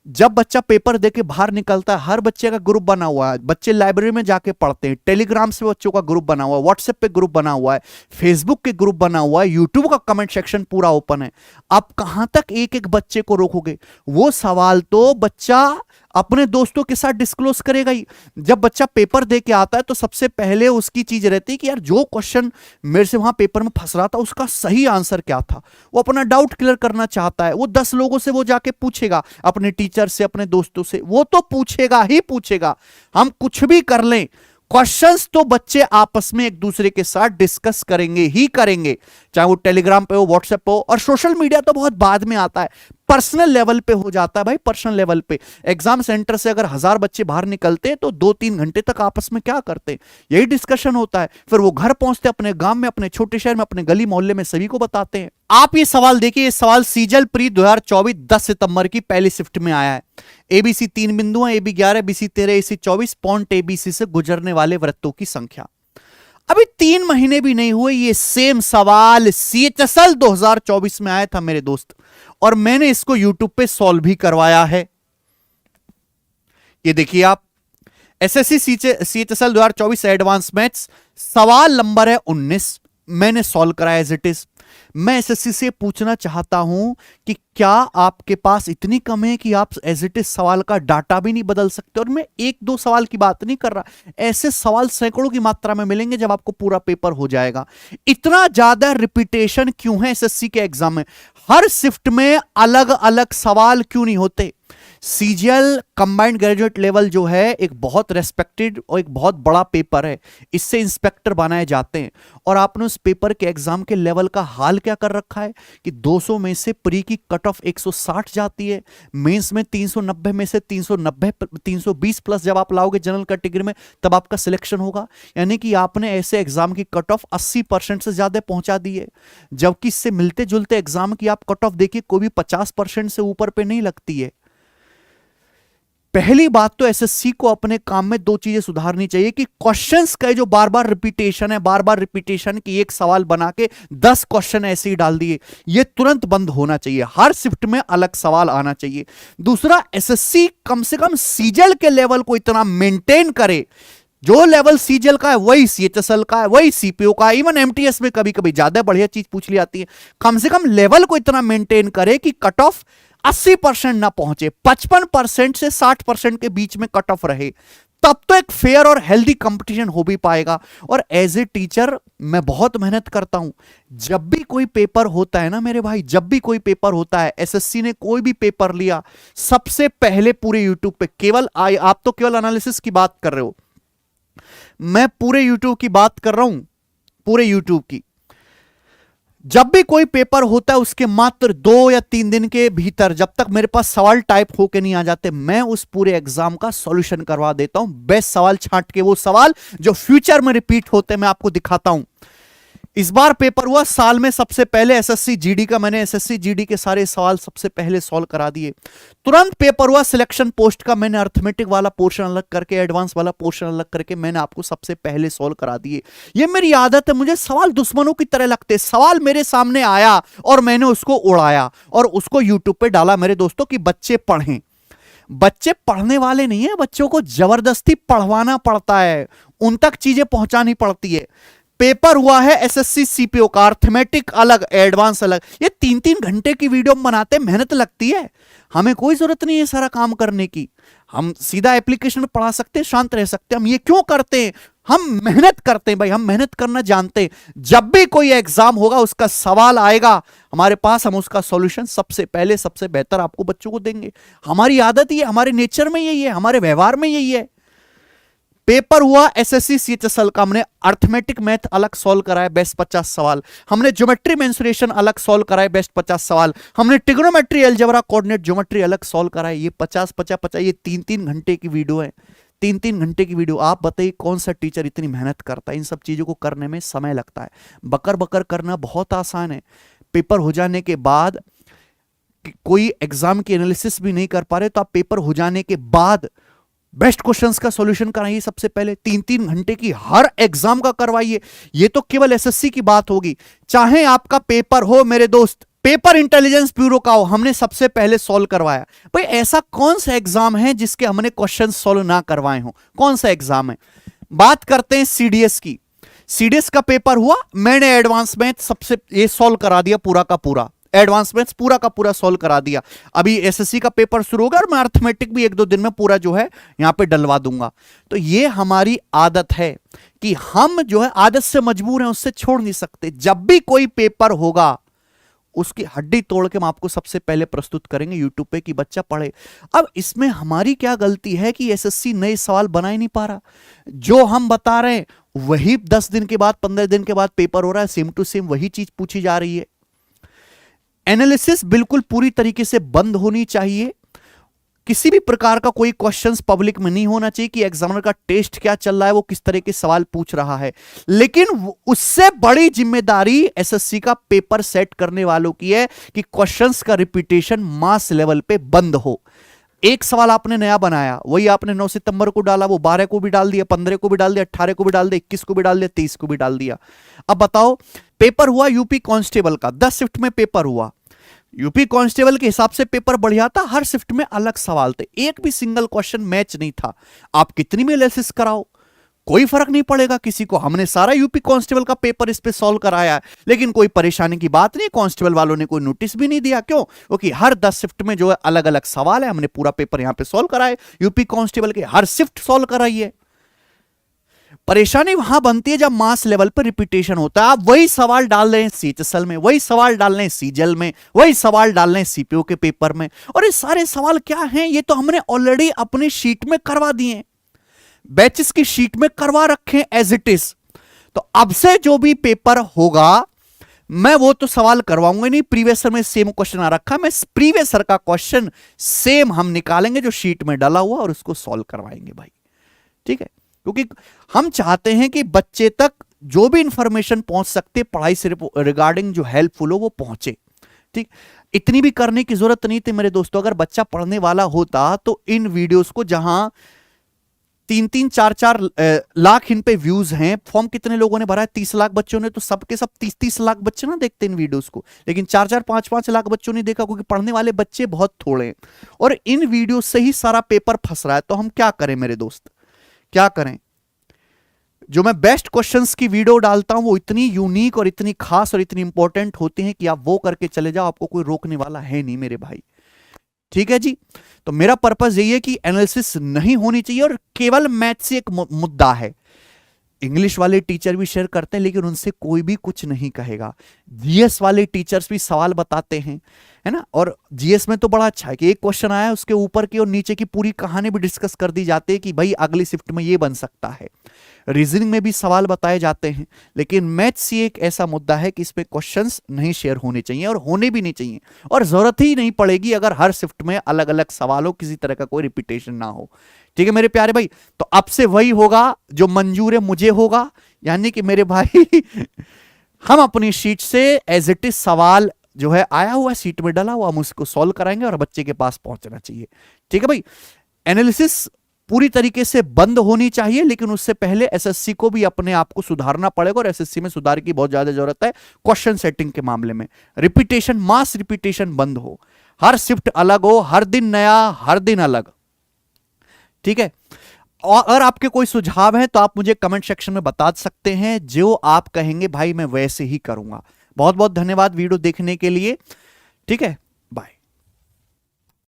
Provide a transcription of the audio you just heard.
जब बच्चा पेपर दे के बाहर निकलता है, हर बच्चे का ग्रुप बना हुआ है, बच्चे लाइब्रेरी में जाके पढ़ते हैं, टेलीग्राम से बच्चों का ग्रुप बना हुआ है, व्हाट्सएप पे ग्रुप बना हुआ है, फेसबुक के ग्रुप बना हुआ है, यूट्यूब का कमेंट सेक्शन पूरा ओपन है। आप कहां तक एक एक बच्चे को रोकोगे? वो सवाल तो बच्चा अपने दोस्तों के साथ डिस्क्लोज करेगा ही। जब बच्चा पेपर दे के आता है तो सबसे पहले उसकी चीज रहती है कि यार जो क्वेश्चन मेरे से वहां पेपर में फंस रहा था उसका सही आंसर क्या था। वो अपना डाउट क्लियर करना चाहता है, वो 10 लोगों से वो जाके पूछेगा, अपने टीचर से, अपने दोस्तों से, वो तो पूछेगा ही पूछेगा। हम कुछ भी कर लें, क्वेश्चंस तो बच्चे आपस में एक दूसरे के साथ डिस्कस करेंगे ही करेंगे, चाहे वो टेलीग्राम पे हो, व्हाट्सएप पे हो। और सोशल मीडिया तो बहुत बाद में आता है, पर्सनल लेवल पे हो जाता है भाई, पर्सनल लेवल पे। एग्जाम सेंटर से अगर 1000 बच्चे बाहर निकलते हैं तो 2-3 घंटे तक आपस में क्या करते हैं, यही डिस्कशन होता है। फिर वो घर पहुंचते, अपने गांव में, अपने छोटे शहर में, अपने गली मोहल्ले में सभी को बताते हैं। आप ये सवाल देखिए, ये सवाल सीजल प्री 2024 10 सितंबर की पहली शिफ्ट में आया है। एबीसी 3 बिंदु है, AB 11, BC 13, AC 24, point ABC से गुजरने वाले वृत्तों की संख्या। अभी 3 महीने भी नहीं हुए, ये सेम सवाल सीएचएसएल 2024 में आया था मेरे दोस्त, और मैंने इसको यूट्यूब पे सॉल्व भी करवाया है। ये देखिए आप, एसएससी सीएचएसएल 2024 एडवांस मैथ्स, सवाल नंबर है 19, मैंने सॉल्व कराया एज इट इज। मैं एसएससी से पूछना चाहता हूं कि क्या आपके पास इतनी कम है कि आप एज इट इज सवाल का डाटा भी नहीं बदल सकते? और मैं 1-2 सवाल की बात नहीं कर रहा, ऐसे सवाल सैकड़ों की मात्रा में मिलेंगे जब आपको पूरा पेपर हो जाएगा। इतना ज्यादा रिपीटेशन क्यों है एसएससी के एग्जाम में? हर शिफ्ट में अलग अलग सवाल क्यों नहीं होते? सीजीएल कंबाइंड ग्रेजुएट लेवल जो है एक बहुत रेस्पेक्टेड और एक बहुत बड़ा पेपर है, इससे इंस्पेक्टर बनाए जाते हैं। और आपने उस पेपर के एग्जाम के लेवल का हाल क्या कर रखा है कि 200 में से प्री की कट ऑफ 160 जाती है, मेंस में 390 में से 390 320 प्लस जब आप लाओगे जनरल कैटेगरी में तब आपका सिलेक्शन होगा। यानी कि आपने ऐसे एग्जाम की कट ऑफ 80% से ज्यादा पहुंचा दी है, जबकि इससे मिलते जुलते एग्जाम की आप कट ऑफ देखिए, कोई भी 50% से ऊपर पे नहीं लगती है। पहली बात तो एसएससी को अपने काम में 2 चीजें सुधारनी चाहिए कि क्वेश्चंस का जो बार बार रिपीटेशन है, बार बार रिपीटेशन की एक सवाल बना के 10 क्वेश्चन ऐसे ही डाल दिए, ये तुरंत बंद होना चाहिए। हर शिफ्ट में अलग सवाल आना चाहिए। दूसरा, एसएससी कम से कम सीजीएल के लेवल को इतना मेंटेन करे, जो लेवल सीजीएल का है वही सीएचएसएल का है, वही सीपीओ का है। इवन एमटीएस में कभी कभी ज्यादा बढ़िया चीज पूछ ली जाती है। कम से कम लेवल को इतना मेंटेन करे कि कट ऑफ 80% ना पहुंचे, 55% से 60% के बीच में कट ऑफ रहे, तब तो एक फेयर और हेल्दी कंपटीशन हो भी पाएगा। और एज ए टीचर मैं बहुत मेहनत करता हूं। जब भी कोई पेपर होता है ना मेरे भाई, जब भी कोई पेपर होता है, एसएससी ने कोई भी पेपर लिया, सबसे पहले पूरे यूट्यूब पे, केवल आप तो केवल एनालिसिस की बात कर रहे हो, मैं पूरे यूट्यूब की बात कर रहा हूं, पूरे यूट्यूब की। जब भी कोई पेपर होता है उसके मात्र 2 या 3 दिन के भीतर, जब तक मेरे पास सवाल टाइप होके नहीं आ जाते, मैं उस पूरे एग्जाम का सॉल्यूशन करवा देता हूं। बेस्ट सवाल छांट के, वो सवाल जो फ्यूचर में रिपीट होते मैं आपको दिखाता हूं। इस बार पेपर हुआ साल में सबसे पहले एसएससी जीडी का, मैंने एसएससी जीडी के सारे सवाल सबसे पहले सॉल्व करा दिए। तुरंत पेपर हुआ सिलेक्शन पोस्ट का, मैंने अर्थमेटिक वाला पोर्शन अलग करके, एडवांस वाला पोर्शन अलग करके मैंने आपको सबसे पहले सॉल्व करा दिए। ये मेरी आदत है, मुझे सवाल दुश्मनों की तरह लगते। सवाल मेरे सामने आया और मैंने उसको उड़ाया और उसको यूट्यूब पे डाला मेरे दोस्तों कि बच्चे पढ़ें। बच्चे पढ़ने वाले नहीं है, बच्चों को जबरदस्ती पढ़वाना पड़ता है, उन तक चीजें पहुंचानी पड़ती है। पेपर हुआ है एसएससी सीपीओ का, अर्थमेटिक अलग, एडवांस अलग। ये 3-3 घंटे की वीडियो बनाते, मेहनत लगती है। हमें कोई जरूरत नहीं है सारा काम करने की, हम सीधा एप्लीकेशन में पढ़ा सकते हैं, शांत रह सकते हैं। हम ये क्यों करते हैं? हम मेहनत करते हैं भाई, हम मेहनत करना जानते हैं। जब भी कोई एग्जाम होगा, उसका सवाल आएगा हमारे पास, हम उसका सॉल्यूशन सबसे पहले, सबसे बेहतर आपको बच्चों को देंगे। हमारी आदत ही है, हमारे नेचर में यही है, हमारे व्यवहार में यही है। पेपर हुआ एसएससी सीएचएसएल का, हमने अर्थमेटिक मैथ अलग सॉल्व कराया, बेस्ट 50 सवाल। हमने ज्योमेट्री मेंसुरेशन अलग सॉल्व कराए, बेस्ट 50 सवाल। हमने ट्रिग्नोमेट्री, अलजेब्रा, कोऑर्डिनेट ज्योमेट्री अलग सॉल्व कराए। ये 50-50-50, ये 3-3 घंटे की वीडियो है, 3-3 घंटे की वीडियो। आप बताइए कौन सा टीचर इतनी मेहनत करता है? इन सब चीजों को करने में समय लगता है। बकर बकर करना बहुत आसान है। पेपर हो जाने के बाद कोई एग्जाम की एनालिसिस भी नहीं कर पा रहे तो आप पेपर हो जाने के बाद बेस्ट क्वेश्चंस का सॉल्यूशन कराइए सबसे पहले। 3-3 घंटे की हर एग्जाम का करवाइए। ये तो केवल एसएससी की बात होगी, चाहे आपका पेपर हो मेरे दोस्त पेपर इंटेलिजेंस ब्यूरो का हो, हमने सबसे पहले सॉल्व करवाया। भाई ऐसा कौन सा एग्जाम है जिसके हमने क्वेश्चन सॉल्व ना करवाए हो? कौन सा एग्जाम है? बात करते हैं सीडीएस की। सीडीएस का पेपर हुआ, मैंने एडवांस मैथ सबसे ये सॉल्व करा दिया, पूरा का पूरा एडवांस मैथ्स पूरा का पूरा सॉल्व करा दिया। अभी एसएससी का पेपर शुरू होगा और मैं अर्थमेटिक भी 1-2 दिन में पूरा जो है यहां पे डलवा दूंगा। तो ये हमारी आदत है कि हम जो है आदत से मजबूर हैं, उससे छोड़ नहीं सकते। जब भी कोई पेपर होगा उसकी हड्डी तोड़ के हम आपको सबसे पहले प्रस्तुत करेंगे यूट्यूब पे कि बच्चा पढ़े। अब इसमें हमारी क्या गलती है कि एसएससी नए सवाल बना ही नहीं पा रहा। जो हम बता रहे हैं वही 10 दिन के बाद 15 दिन के बाद पेपर हो रहा है, सेम टू सेम वही चीज पूछी जा रही है। एनालिसिस बिल्कुल पूरी तरीके से बंद होनी चाहिए। किसी भी प्रकार का कोई क्वेश्चंस पब्लिक में नहीं होना चाहिए कि एग्जामिनर का टेस्ट क्या चल रहा है, वो किस तरह के सवाल पूछ रहा है। लेकिन उससे बड़ी जिम्मेदारी एसएससी का पेपर सेट करने वालों की है कि क्वेश्चंस का रिपीटेशन मास लेवल पे बंद हो। एक सवाल आपने नया बनाया, वही आपने 9 सितंबर को डाला, वो 12 को भी डाल दिया, 15 को भी डाल दिया, 18 को भी डाल दिया, 21 को भी डाल दिया, 23 को भी डाल दिया। अब बताओ, पेपर हुआ यूपी कांस्टेबल का, 10 शिफ्ट में पेपर हुआ। यूपी कांस्टेबल के हिसाब से पेपर बढ़िया था, हर शिफ्ट में अलग सवाल थे, एक भी सिंगल क्वेश्चन मैच नहीं था। आप कितनी भी एनालिसिस कराओ कोई फर्क नहीं पड़ेगा किसी को। हमने सारा यूपी कांस्टेबल का पेपर इस पे सॉल्व कराया है, लेकिन कोई परेशानी की बात नहीं। कांस्टेबल वालों ने कोई नोटिस भी नहीं दिया। क्यों? क्योंकि हर 10 शिफ्ट में जो है अलग अलग सवाल है। हमने पूरा पेपर यहां पे सॉल्व कराया, यूपी कांस्टेबल के हर शिफ्ट सॉल्व कराई है। परेशानी वहां बनती है जब मास लेवल पर रिपीटेशन होता है। आप वही सवाल डाल रहे हैं सीएचएसएल में, वही सवाल डाल रहे हैं सीजेल में, वही सवाल डाल रहे हैं सीपीओ के पेपर में। और ये सारे सवाल क्या हैं? ये तो हमने ऑलरेडी अपनी शीट में करवा दिए, बैचेस की शीट में करवा रखे एज इट इज। तो अब से जो भी पेपर होगा मैं वो तो सवाल करवाऊंगा नहीं। प्रीवियस में सेम क्वेश्चन आ रखा, मैं प्रीवियस का क्वेश्चन सेम हम निकालेंगे जो शीट में डाला हुआ और उसको सॉल्व करवाएंगे भाई। ठीक है? क्योंकि हम चाहते हैं कि बच्चे तक जो भी इंफॉर्मेशन पहुंच सकते पढ़ाई से रिगार्डिंग जो हेल्पफुल हो वो पहुंचे। ठीक, इतनी भी करने की जरूरत नहीं थी मेरे दोस्तों। अगर बच्चा पढ़ने वाला होता तो इन वीडियोस को जहां 3-3, 4-4 लाख इन पे व्यूज हैं, फॉर्म कितने लोगों ने भरा है? 30 लाख बच्चों ने, तो सबके सब 30-30 लाख बच्चे ना देखते इन वीडियोस को। लेकिन 4-4, 5-5 लाख बच्चों ने देखा, क्योंकि पढ़ने वाले बच्चे बहुत थोड़े हैं और इन वीडियो से ही सारा पेपर फंस रहा है। तो हम क्या करें मेरे दोस्त, क्या करें? जो मैं बेस्ट क्वेश्चंस की वीडियो डालता हूं वो इतनी यूनिक और इतनी खास और इतनी इंपॉर्टेंट होती हैं कि आप वो करके चले जाओ, आपको कोई रोकने वाला है नहीं मेरे भाई। ठीक है जी? तो मेरा पर्पस यही है कि एनालिसिस नहीं होनी चाहिए और केवल मैथ से एक मुद्दा है। इंग्लिश वाले टीचर भी शेयर करते हैं लेकिन उनसे कोई भी कुछ नहीं कहेगा। जीएस वाले टीचर्स भी सवाल बताते हैं, है ना? और जीएस में तो बड़ा अच्छा है कि एक क्वेश्चन आया उसके ऊपर की और नीचे की पूरी कहानी भी डिस्कस कर दी जाती है कि भाई अगली शिफ्ट में ये बन सकता है। रीजनिंग में भी सवाल बताए जाते हैं, लेकिन मैथ्स ही एक ऐसा मुद्दा है कि इसमें क्वेश्चंस नहीं शेयर होने चाहिए और होने भी नहीं चाहिए, और जरूरत ही नहीं पड़ेगी अगर हर शिफ्ट में अलग अलग सवाल हो, किसी तरह का कोई रिपीटेशन ना हो। ठीक है मेरे प्यारे भाई? तो अब से वही होगा जो मंजूर है मुझे होगा, यानी कि मेरे भाई हम अपनी शीट से एज इट इज सवाल जो है आया हुआ सीट में डाला हुआ हम उसको सॉल्व कराएंगे और बच्चे के पास पहुंचना चाहिए। ठीक है भाई? एनालिसिस पूरी तरीके से बंद होनी चाहिए, लेकिन उससे पहले एसएससी को भी अपने आप को सुधारना पड़ेगा और एसएससी में सुधार की बहुत ज्यादा जरूरत है। क्वेश्चन सेटिंग के मामले में रिपीटेशन, मास रिपीटेशन बंद हो, हर शिफ्ट अलग हो, हर दिन नया, हर दिन अलग। ठीक है? और अगर आपके कोई सुझाव है तो आप मुझे कमेंट सेक्शन में बता सकते हैं, जो आप कहेंगे भाई मैं वैसे ही करूंगा। बहुत बहुत धन्यवाद वीडियो देखने के लिए। ठीक है?